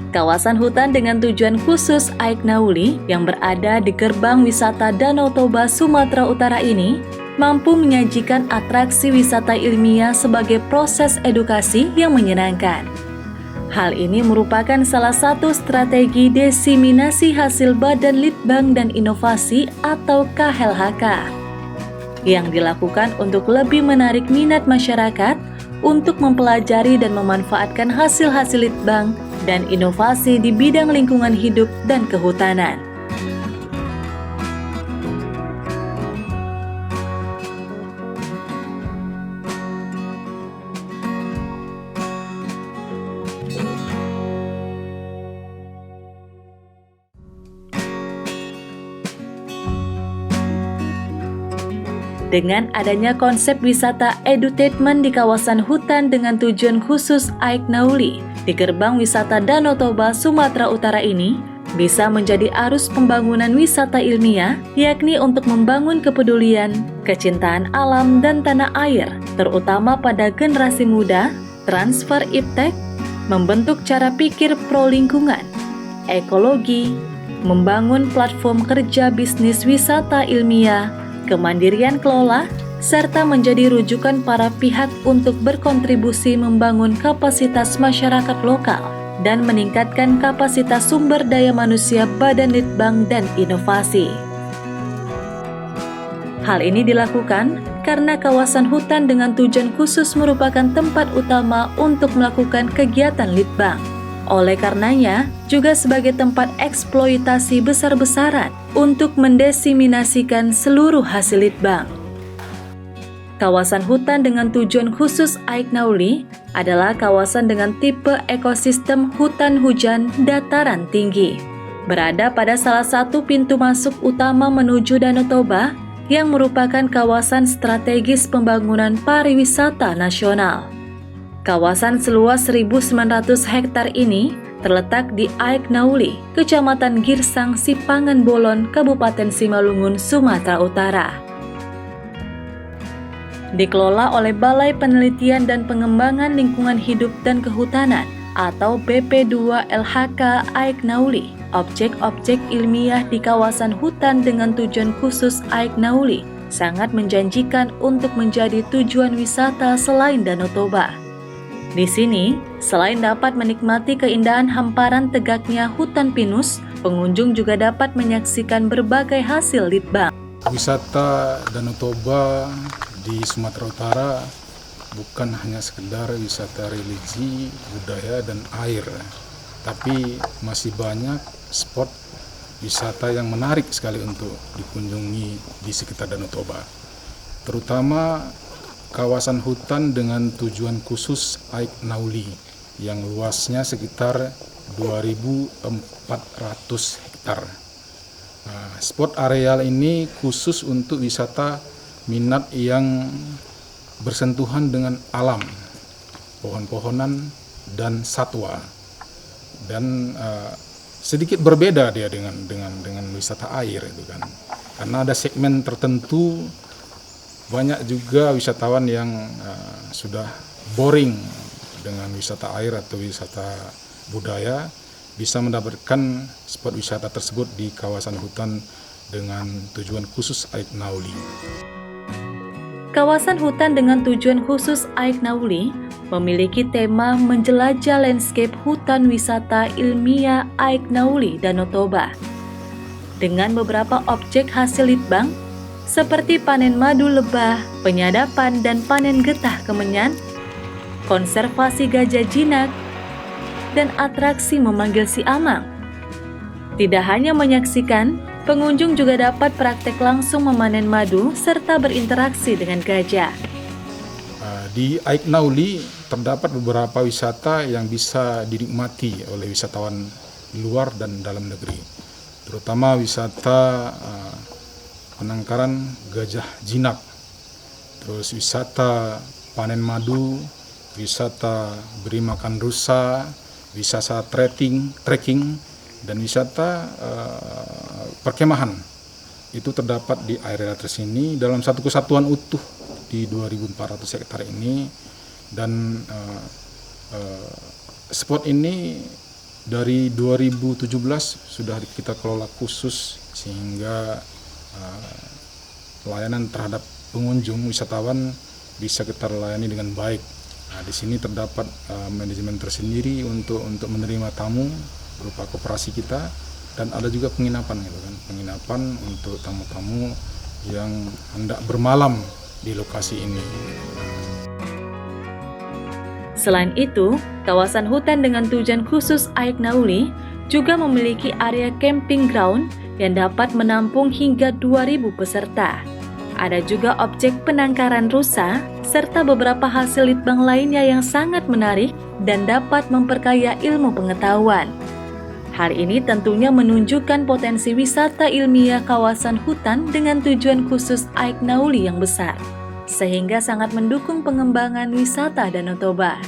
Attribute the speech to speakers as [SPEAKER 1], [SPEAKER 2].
[SPEAKER 1] Kawasan hutan dengan tujuan khusus Aik Nauli yang berada di gerbang wisata Danau Toba, Sumatera Utara ini mampu menyajikan atraksi wisata ilmiah sebagai proses edukasi yang menyenangkan. Hal ini merupakan salah satu strategi diseminasi hasil Badan Litbang dan Inovasi atau KLHK yang dilakukan untuk lebih menarik minat masyarakat untuk mempelajari dan memanfaatkan hasil-hasil litbang dan inovasi di bidang lingkungan hidup dan kehutanan. Dengan adanya konsep wisata edutainment di kawasan hutan dengan tujuan khusus Aik Nauli di gerbang wisata Danau Toba, Sumatera Utara ini bisa menjadi arus pembangunan wisata ilmiah, yakni untuk membangun kepedulian, kecintaan alam dan tanah air, terutama pada generasi muda, transfer iptek, membentuk cara pikir pro lingkungan, ekologi, membangun platform kerja bisnis wisata ilmiah, kemandirian kelola, serta menjadi rujukan para pihak untuk berkontribusi membangun kapasitas masyarakat lokal dan meningkatkan kapasitas sumber daya manusia Badan Litbang dan Inovasi. Hal ini dilakukan karena kawasan hutan dengan tujuan khusus merupakan tempat utama untuk melakukan kegiatan litbang. Oleh karenanya, juga sebagai tempat eksploitasi besar-besaran untuk mendeseminasikan seluruh hasil litbang. Kawasan hutan dengan tujuan khusus Aik Nauli adalah kawasan dengan tipe ekosistem hutan hujan dataran tinggi. Berada pada salah satu pintu masuk utama menuju Danau Toba yang merupakan kawasan strategis pembangunan pariwisata nasional. Kawasan seluas 1.900 hektar ini terletak di Aik Nauli, Kecamatan Girsang, Sipangan Bolon, Kabupaten Simalungun, Sumatera Utara. Dikelola oleh Balai Penelitian dan Pengembangan Lingkungan Hidup dan Kehutanan atau BP2 LHK Aik Nauli. Objek-objek ilmiah di kawasan hutan dengan tujuan khusus Aik Nauli sangat menjanjikan untuk menjadi tujuan wisata selain Danau Toba. Di sini, selain dapat menikmati keindahan hamparan tegaknya hutan pinus, pengunjung juga dapat menyaksikan berbagai hasil litbang.
[SPEAKER 2] Wisata Danau Toba di Sumatera Utara bukan hanya sekedar wisata religi, budaya, dan air, tapi masih banyak spot wisata yang menarik sekali untuk dikunjungi di sekitar Danau Toba. Terutama kawasan hutan dengan tujuan khusus Aik Nauli yang luasnya sekitar 2.400 hektar. Spot areal ini khusus untuk wisata minat yang bersentuhan dengan alam, pohon-pohonan dan satwa, dan sedikit berbeda dia dengan wisata air itu kan, karena ada segmen tertentu. Banyak juga wisatawan yang sudah boring dengan wisata air atau wisata budaya bisa mendapatkan spot wisata tersebut di kawasan hutan dengan tujuan khusus Aik Nauli.
[SPEAKER 1] Kawasan hutan dengan tujuan khusus Aik Nauli memiliki tema menjelajah landscape hutan wisata ilmiah Aik Nauli Danau Toba dengan beberapa objek hasil litbang seperti panen madu lebah, penyadapan dan panen getah kemenyan, konservasi gajah jinak, dan atraksi memanggil si amang. Tidak hanya menyaksikan, pengunjung juga dapat praktek langsung memanen madu serta berinteraksi dengan gajah.
[SPEAKER 2] Di Aik Nauli terdapat beberapa wisata yang bisa dinikmati oleh wisatawan luar dan dalam negeri, terutama wisata penangkaran gajah jinak, terus wisata panen madu, wisata beri makan rusa, wisata trekking, dan wisata perkemahan. Itu terdapat di area tersini dalam satu kesatuan utuh di 2.400 hektar ini, dan spot ini Dari 2017 sudah kita kelola khusus sehingga pelayanan terhadap pengunjung wisatawan bisa kita layani dengan baik. Nah, di sini terdapat manajemen tersendiri untuk menerima tamu berupa koperasi kita, dan ada juga penginapan gitu kan. Penginapan untuk tamu-tamu yang hendak bermalam di lokasi ini.
[SPEAKER 1] Selain itu, kawasan hutan dengan tujuan khusus Aik Nauli juga memiliki area camping ground yang dapat menampung hingga 2.000 peserta. Ada juga objek penangkaran rusa, serta beberapa hasil litbang lainnya yang sangat menarik dan dapat memperkaya ilmu pengetahuan. Hal ini tentunya menunjukkan potensi wisata ilmiah kawasan hutan dengan tujuan khusus Aik Nauli yang besar, sehingga sangat mendukung pengembangan wisata Danau Toba.